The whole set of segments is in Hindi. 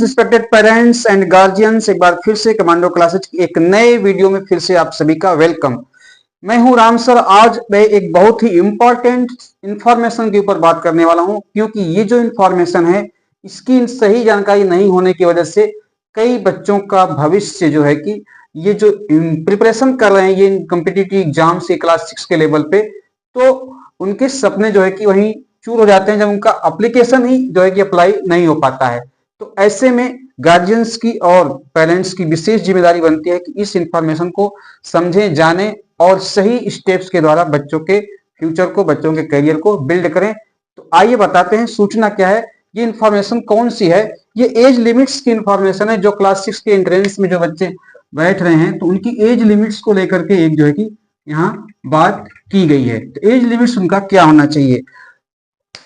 Students, respected parents and guardians, एक बार फिर से कमांडो क्लासेज की एक नए वीडियो में फिर से आप सभी का वेलकम। मैं हूं राम सर। आज मैं एक बहुत ही इंपॉर्टेंट इंफॉर्मेशन के ऊपर बात करने वाला हूं, क्योंकि ये जो इंफॉर्मेशन है इसकी सही जानकारी नहीं होने की वजह से कई बच्चों का भविष्य जो है कि ये जो प्रिपरेशन कर रहे हैं ये कॉम्पिटिटिव एग्जाम से क्लास 6 के लेवल पे, तो उनके सपने जो है कि वहीं चूर हो जाते हैं जब उनका एप्लीकेशन ही जो है कि अप्लाई नहीं हो पाता है। तो ऐसे में गार्जियंस की और पेरेंट्स की विशेष जिम्मेदारी बनती है कि इस इंफॉर्मेशन को समझें, जानें और सही स्टेप्स के द्वारा बच्चों के फ्यूचर को, बच्चों के करियर को बिल्ड करें। तो आइए बताते हैं सूचना क्या है, ये इंफॉर्मेशन कौन सी है। ये एज लिमिट्स की इंफॉर्मेशन है। जो क्लास 6 के एंट्रेंस में जो बच्चे बैठ रहे हैं तो उनकी एज लिमिट्स को लेकर के एक जो है कि यहाँ बात की गई है। तो एज लिमिट्स उनका क्या होना चाहिए,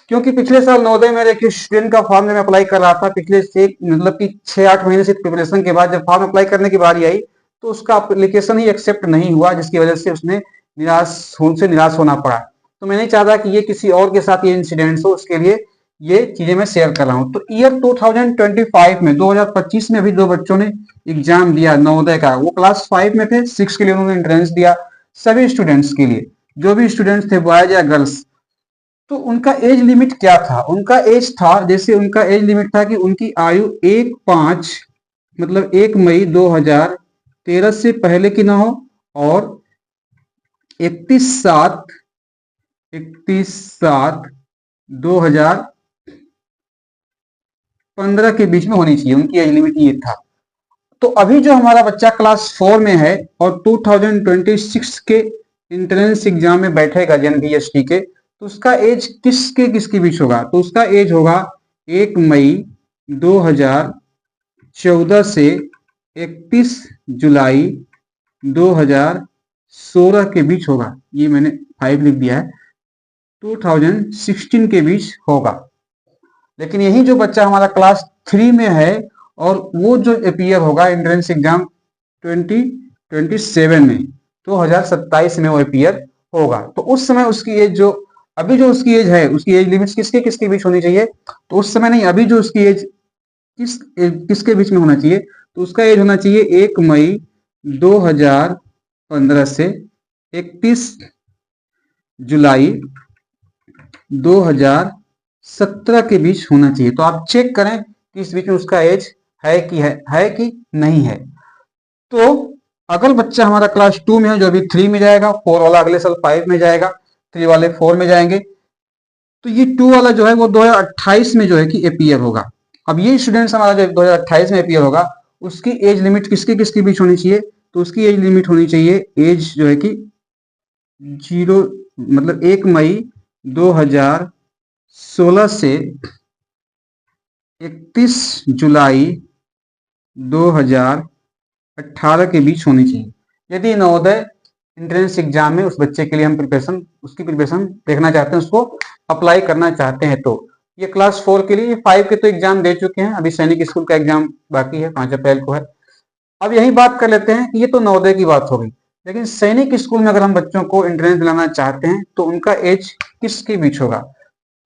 क्योंकि पिछले साल नवोदय में एक स्टूडेंट का फॉर्म में अप्लाई कर रहा था। पिछले से मतलब कि 6-8 महीने से प्रिपरेशन के बाद जब फॉर्म अप्लाई करने की बारी आई तो उसका एप्लीकेशन ही एक्सेप्ट नहीं हुआ, जिसकी वजह से उसने निराश होना पड़ा। तो मैं नहीं चाहता कि ये किसी और के साथ ये इंसिडेंट्स हो, उसके लिए ये चीजें मैं शेयर कर रहा हूँ। तो ईयर 2025 में 2025 में अभी दो बच्चों ने एग्जाम दिया नवोदय का। वो क्लास 5 में थे, 6 के लिए उन्होंने एंट्रेंस दिया। सभी स्टूडेंट्स के लिए, जो भी स्टूडेंट्स थे बॉयज या गर्ल्स, तो उनका एज लिमिट क्या था? उनका एज था, जैसे उनका एज लिमिट था कि उनकी आयु 1/5 मतलब 1 मई 2013 से पहले की ना हो और 31/7/2015 के बीच में होनी चाहिए। उनकी एज लिमिट ये था। तो अभी जो हमारा बच्चा क्लास 4 में है और 2026 के एंट्रेंस एग्जाम में बैठेगा JNVST के, तो उसका एज किसके बीच होगा? तो उसका एज होगा 1 मई 2014 से 31 जुलाई 2016 के बीच होगा। ये मैंने 5 लिख दिया है, 2016 के बीच होगा। लेकिन यही जो बच्चा हमारा क्लास 3 में है और वो जो अपीयर होगा एंट्रेंस एग्जाम 2027 में, 2027 में वो अपीयर होगा, तो उस समय उसकी एज जो अभी जो उसकी एज है, उसकी एज लिमिट्स किसके बीच होनी चाहिए? तो उस समय नहीं, अभी जो उसकी एज किसके बीच में होना चाहिए? तो उसका एज होना चाहिए 1 मई 2015 से 31 जुलाई 2017 के बीच होना चाहिए। तो आप चेक करें कि इस बीच में उसका एज है कि नहीं है। तो अगर बच्चा हमारा क्लास 2 में है, जो अभी 3 में जाएगा, 4 वाला अगले साल 5 में जाएगा, 3 वाले 4 में जाएंगे, तो ये 2 वाला जो है वो 2028 में जो है कि अपीयर होगा। अब ये स्टूडेंट्स हमारा जो 2028 में अपीयर होगा, उसकी एज लिमिट किसके बीच होनी चाहिए? तो उसकी एज लिमिट होनी चाहिए, एज जो है कि 1 मई 2016 से 31 जुलाई 2018 के बीच होनी चाहिए। यदि नवोदय एंट्रेंस एग्जाम में उस बच्चे के लिए हम उसकी प्रिपरेशन देखना चाहते हैं, उसको अप्लाई करना चाहते हैं, तो ये क्लास 4 के लिए, ये 5 के तो एग्जाम दे चुके हैं, अभी सैनिक स्कूल का एग्जाम बाकी है, 5 अप्रैल को है। अब यही बात कर लेते हैं कि ये तो नवोदय की बात हो गई, लेकिन सैनिक स्कूल में अगर हम बच्चों को एंट्रेंस दिलाना चाहते हैं तो उनका एज किसके बीच होगा?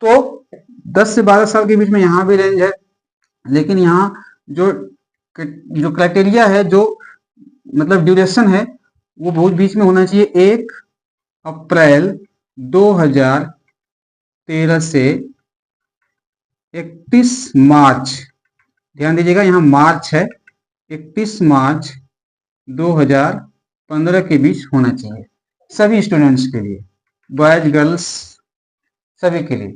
तो 10 से 12 साल के बीच में यहाँ भी रेंज है, लेकिन यहाँ जो क्राइटेरिया है, जो मतलब ड्यूरेशन है, वो बहुत बीच में होना चाहिए। 1 अप्रैल 2013 से 31 मार्च, ध्यान दीजिएगा यहाँ मार्च है, 31 मार्च 2015 के बीच होना चाहिए सभी स्टूडेंट्स के लिए, बॉयज गर्ल्स सभी के लिए।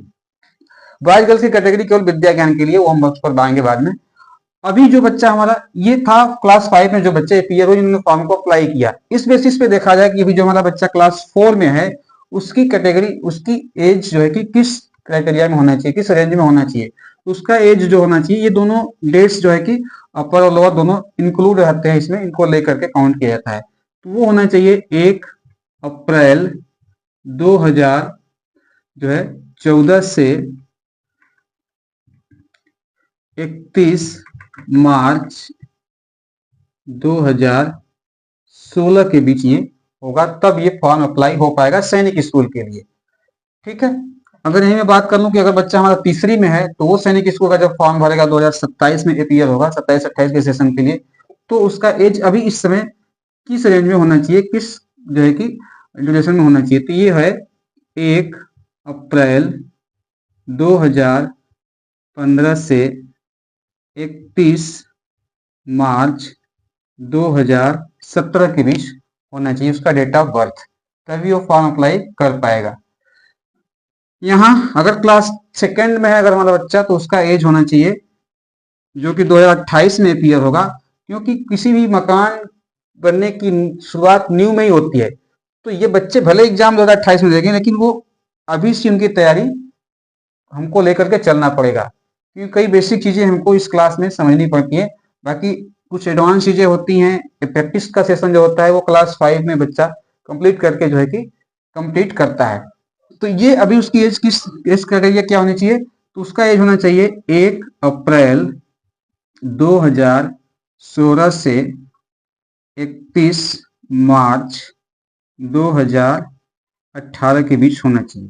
बॉयज गर्ल्स की कैटेगरी केवल विद्या ज्ञान के लिए, वो हम पर पाएंगे बाद में। अभी जो बच्चा हमारा ये था क्लास 5 में, जो बच्चे अपीयर हुए, जिन्होंने फॉर्म को अप्लाई किया, इस बेसिस पे देखा जाए कि अभी जो हमारा बच्चा क्लास 4 में है, उसकी कैटेगरी, उसकी एज जो है कि किस क्राइटेरिया में होना चाहिए, किस रेंज में होना चाहिए। उसका एज जो होना चाहिए, ये दोनों डेट्स जो है कि अपर और लोअर दोनों इंक्लूड रहते हैं इसमें, इनको लेकर के काउंट किया जाता है। तो वो होना चाहिए 1 अप्रैल 2014 से 31 मार्च 2016 के बीच ये होगा, तब ये फॉर्म अप्लाई हो पाएगा सैनिक स्कूल के लिए। ठीक है, अगर यही मैं बात कर लूं कि अगर बच्चा हमारा तीसरी में है तो वो सैनिक स्कूल का जब फॉर्म भरेगा 2027 में अपीयर होगा 27-28 के सेशन के लिए, तो उसका एज अभी इस समय किस रेंज में होना चाहिए, किस जो है कि ड्यूरेशन में होना चाहिए, तो ये है 1 अप्रैल 2015 से 31 मार्च 2017 के बीच होना चाहिए उसका डेट ऑफ बर्थ, तभी वो फॉर्म अप्लाई कर पाएगा। यहाँ अगर क्लास सेकेंड में है अगर हमारा बच्चा तो उसका एज होना चाहिए जो कि 2028 में अपीयर होगा, क्योंकि किसी भी मकान बनने की शुरुआत न्यू में ही होती है। तो ये बच्चे भले एग्जाम 2028 में देंगे लेकिन वो अभी से उनकी तैयारी हमको लेकर के चलना पड़ेगा, क्योंकि कई बेसिक चीजें हमको इस क्लास में समझनी पड़ती है। बाकी कुछ एडवांस चीजें होती हैं, प्रैक्टिस का सेशन जो होता है वो क्लास 5 में बच्चा कंप्लीट करके जो है कि कंप्लीट करता है। तो ये अभी उसकी एज किस एज का क्या होनी चाहिए, तो उसका एज होना चाहिए 1 अप्रैल 2016 से 31 मार्च 2018 के बीच होना चाहिए।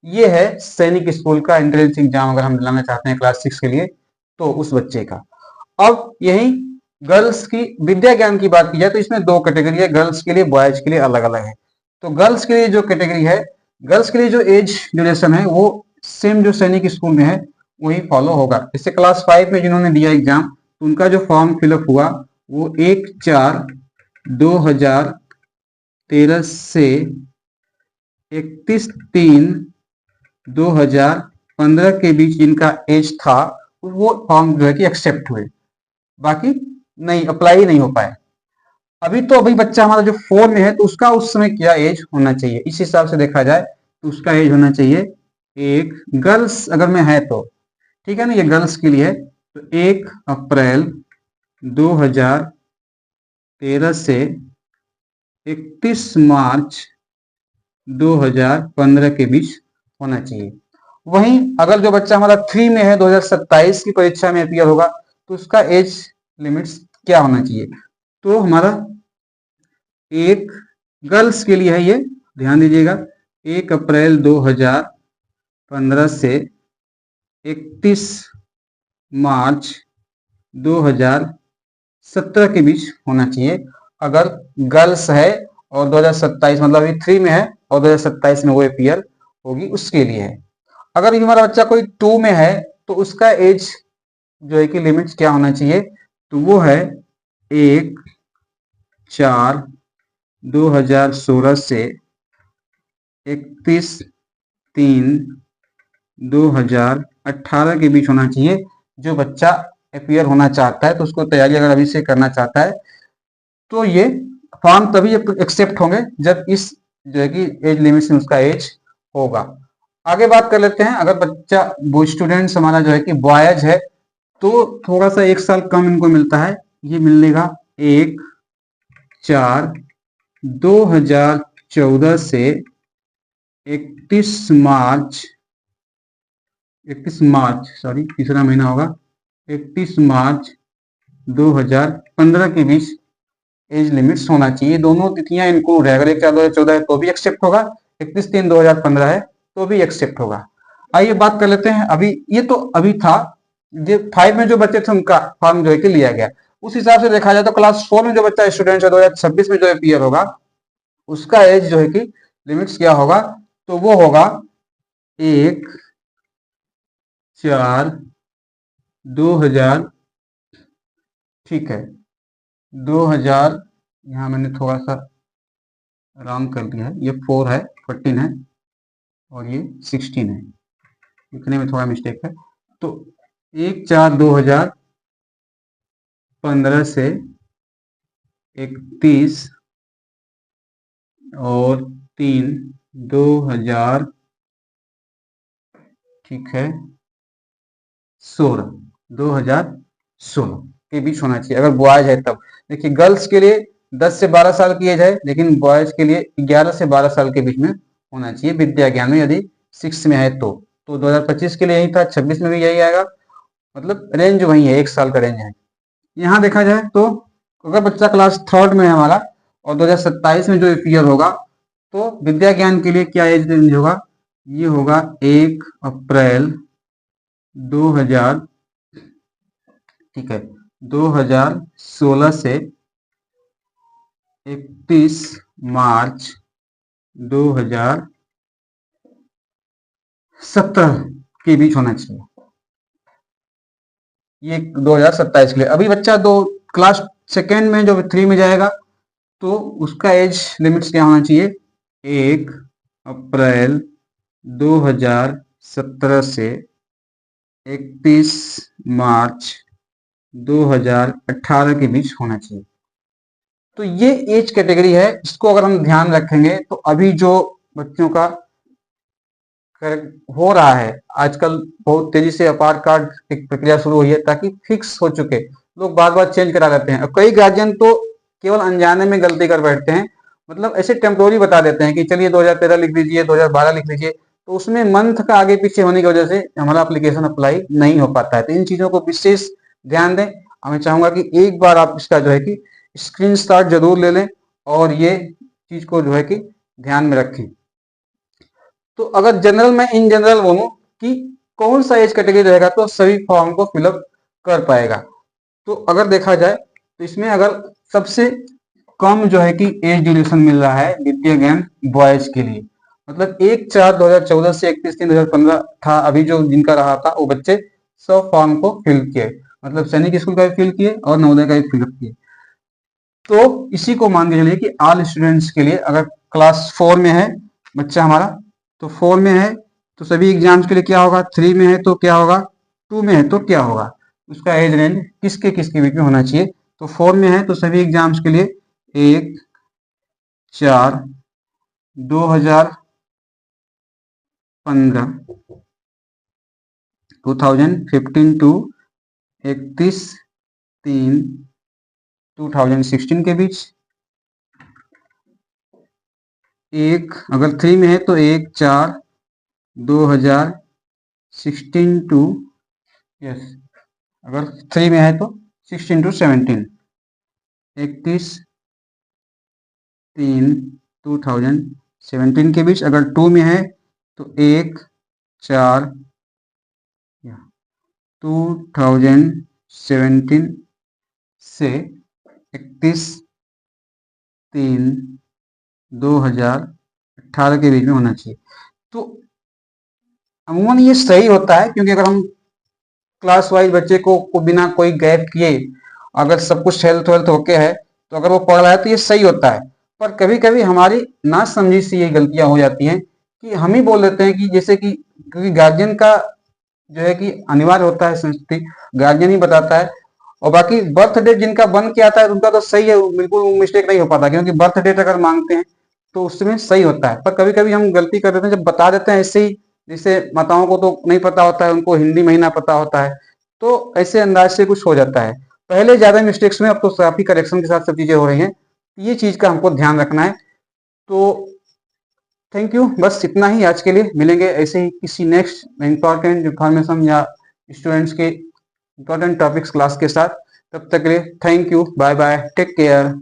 ये है सैनिक स्कूल का एंट्रेंस एग्जाम अगर हम दिलाना चाहते हैं क्लास 6 के लिए तो उस बच्चे का। अब यही गर्ल्स की विद्या ज्ञान की बात की जाए तो इसमें दो कैटेगरी है, गर्ल्स के लिए बॉयज के लिए अलग अलग है। तो गर्ल्स के लिए जो कैटेगरी है, गर्ल्स के लिए जो एज ड्यूरेशन है वो सेम जो सैनिक स्कूल में है वही फॉलो होगा। जैसे क्लास 5 में जिन्होंने दिया एग्जाम तो उनका जो फॉर्म फिलअप हुआ वो 1/4/2013 से 31/3/2015 के बीच जिनका एज था वो फॉर्म जो है कि एक्सेप्ट हुए, बाकी नहीं अप्लाई नहीं हो पाए। अभी बच्चा हमारा जो 4 में है तो उसका उस समय क्या एज होना चाहिए, इस हिसाब से देखा जाए तो उसका एज होना चाहिए एक गर्ल्स अगर में है तो ठीक है ना, ये गर्ल्स के लिए है तो 1 अप्रैल 2013 से 31 मार्च 2015 के बीच होना चाहिए। वहीं अगर जो बच्चा हमारा 3 में है 2027 की परीक्षा में अपीयर होगा तो उसका एज लिमिट्स क्या होना चाहिए, तो हमारा एक गर्ल्स के लिए है, ये ध्यान दीजिएगा 1 अप्रैल 2015 से 31 मार्च 2017 के बीच होना चाहिए अगर गर्ल्स है और 2027 मतलब अभी 3 में है और 2027 में वो अपीयर होगी उसके लिए है। अगर हमारा बच्चा कोई 2 में है तो उसका एज जो है कि लिमिट्स क्या होना चाहिए, तो वो है 1/4/2016 से 31/3/2018 के बीच होना चाहिए। जो बच्चा अपीयर होना चाहता है तो उसको तैयारी अगर अभी से करना चाहता है तो ये फॉर्म तभी एक्सेप्ट होंगे जब इस जो है कि एज लिमिट में उसका एज होगा। आगे बात कर लेते हैं, अगर बच्चा वो स्टूडेंट्स हमारा जो है कि बॉयज है तो थोड़ा सा 1 साल कम इनको मिलता है, ये मिलेगा 1/4/2014 से 31 मार्च सॉरी तीसरा महीना होगा 31 मार्च 2015 के बीच एज लिमिट्स होना चाहिए। दोनों तिथियां इंक्लूड है, अगर 1/4/2014 है तो भी एक्सेप्ट होगा, 31/3/2015 है तो भी एक्सेप्ट होगा। आइए बात कर लेते हैं, अभी ये तो अभी था जो 5 में जो बच्चे थे उनका फॉर्म जो है कि लिया गया, उस हिसाब से देखा जाए तो क्लास 4 में जो बच्चा स्टूडेंट है 2026 में जो अपीयर होगा उसका एज जो है कि लिमिट्स क्या होगा, तो वो होगा 1/4/2000 ठीक है 2000, यहाँ मैंने थोड़ा सा रॉन्ग कर दिया है, ये 4 है 14 है और ये 16 है, लिखने में थोड़ा मिस्टेक है। तो 1/4/2015 से 31 और 3/2000 ठीक है 2016 के बीच होना चाहिए अगर बॉयज है तब। देखिए गर्ल्स के लिए 10 से 12 साल की एज है लेकिन बॉयज के लिए 11 से 12 साल के बीच में होना चाहिए विद्या ज्ञान में, यदि 6 में है तो 2025 के लिए यही था, 26 में भी यही आएगा, मतलब रेंज वही है, 1 साल का रेंज है। यहाँ देखा जाए तो अगर बच्चा क्लास 3rd में है हमारा और 2027 में जो अपीयर होगा तो विद्या ज्ञान के लिए क्या एज रेंज होगा, ये होगा 1 अप्रैल 2000, ठीक है, 2016 से 31 मार्च 2017 के बीच होना चाहिए। ये 2027 के लिए। अभी बच्चा दो क्लास सेकेंड में जो 3 में जाएगा तो उसका एज लिमिट्स क्या होना चाहिए, 1 अप्रैल 2017 से 31 मार्च 2018 के बीच होना चाहिए। तो ये एज कैटेगरी है, इसको अगर हम ध्यान रखेंगे तो अभी जो बच्चों का हो रहा है आजकल, बहुत तेजी से अपार कार्ड एक प्रक्रिया शुरू हुई है ताकि फिक्स हो चुके, लोग बार बार चेंज करा लेते हैं। और कई गार्जियन तो केवल अनजाने में गलती कर बैठते हैं, मतलब ऐसे टेम्पोररी बता देते हैं कि चलिए 2013 लिख लीजिए, 2012 लिख लीजिए, तो उसमें मंथ का आगे पीछे होने की वजह से हमारा एप्लीकेशन अप्लाई नहीं हो पाता है। तो इन चीजों को विशेष ध्यान दें। मैं चाहूंगा कि एक बार आप इसका जो है कि स्क्रीनशॉट जरूर ले लें और ये चीज को जो है कि ध्यान में रखें। तो अगर जनरल में इन जनरल बोलूं कि कौन सा एज कैटेगरी रहेगा तो सभी फॉर्म को फिलअप कर पाएगा। तो अगर देखा जाए तो इसमें अगर सबसे कम जो है कि एज ड्यूरेशन मिल रहा है द्वितीय ज्ञान बॉयज के लिए, मतलब 1/4/2014 से 31/3/2015 था। अभी जो जिनका रहा था वो बच्चे सब फॉर्म को फिल किए, मतलब सैनिक स्कूल का भी फिल किए और नवोदय का भी फिलअप किए। तो इसी को मान के चलिए कि ऑल स्टूडेंट्स के लिए अगर क्लास 4 में है बच्चा हमारा, तो 4 में है तो सभी एग्जाम्स के लिए क्या होगा, 3 में है तो क्या होगा, 2 में है तो क्या होगा, उसका एज रेंज किसके किसके बीच में होना चाहिए। तो 4 में है तो सभी एग्जाम्स के लिए 1/4/2015 2015 टू 31/3/2016 के बीच। एक अगर 3 में है तो 1/4/2016 टू, यस, अगर 3 में है तो 16 टू 17, 31/3/2017 के बीच। अगर 2 में है तो 1/4/2017 से 31/3/2018 के बीच में होना चाहिए। तो अमूमन ये सही होता है, क्योंकि अगर हम क्लास वाइज बच्चे को बिना कोई गैप किए अगर सब कुछ हेल्थ वेल्थ ओके है तो अगर वो पढ़ रहा है तो ये सही होता है। पर कभी कभी हमारी ना समझी सी ये गलतियां हो जाती हैं कि हम ही बोल देते हैं कि जैसे कि, क्योंकि गार्जियन का जो है कि अनिवार्य होता है, संस्कृति गार्जियन ही बताता है। और बाकी बर्थ डेट जिनका बन के आता है उनका तो सही है, बिल्कुल मिस्टेक नहीं हो पाता, क्योंकि बर्थ डेट अगर मांगते हैं तो उसमें सही होता है। पर कभी कभी हम गलती कर देते हैं, जब बता देते हैं ऐसे ही, जैसे माताओं को तो नहीं पता होता है, उनको हिंदी महीना पता होता है, तो ऐसे अंदाज से कुछ हो जाता है। पहले ज्यादा मिस्टेक्स में, अब तो काफी करेक्शन के साथ सब चीजें हो रही हैं, ये चीज का हमको ध्यान रखना है। तो थैंक यू, बस इतना ही आज के लिए। मिलेंगे ऐसे ही किसी नेक्स्ट इंपॉर्टेंट इंफॉर्मेशन या स्टूडेंट्स के इंपॉर्टेंट टॉपिक्स क्लास के साथ। तब तक के लिए thank you, bye bye, take care.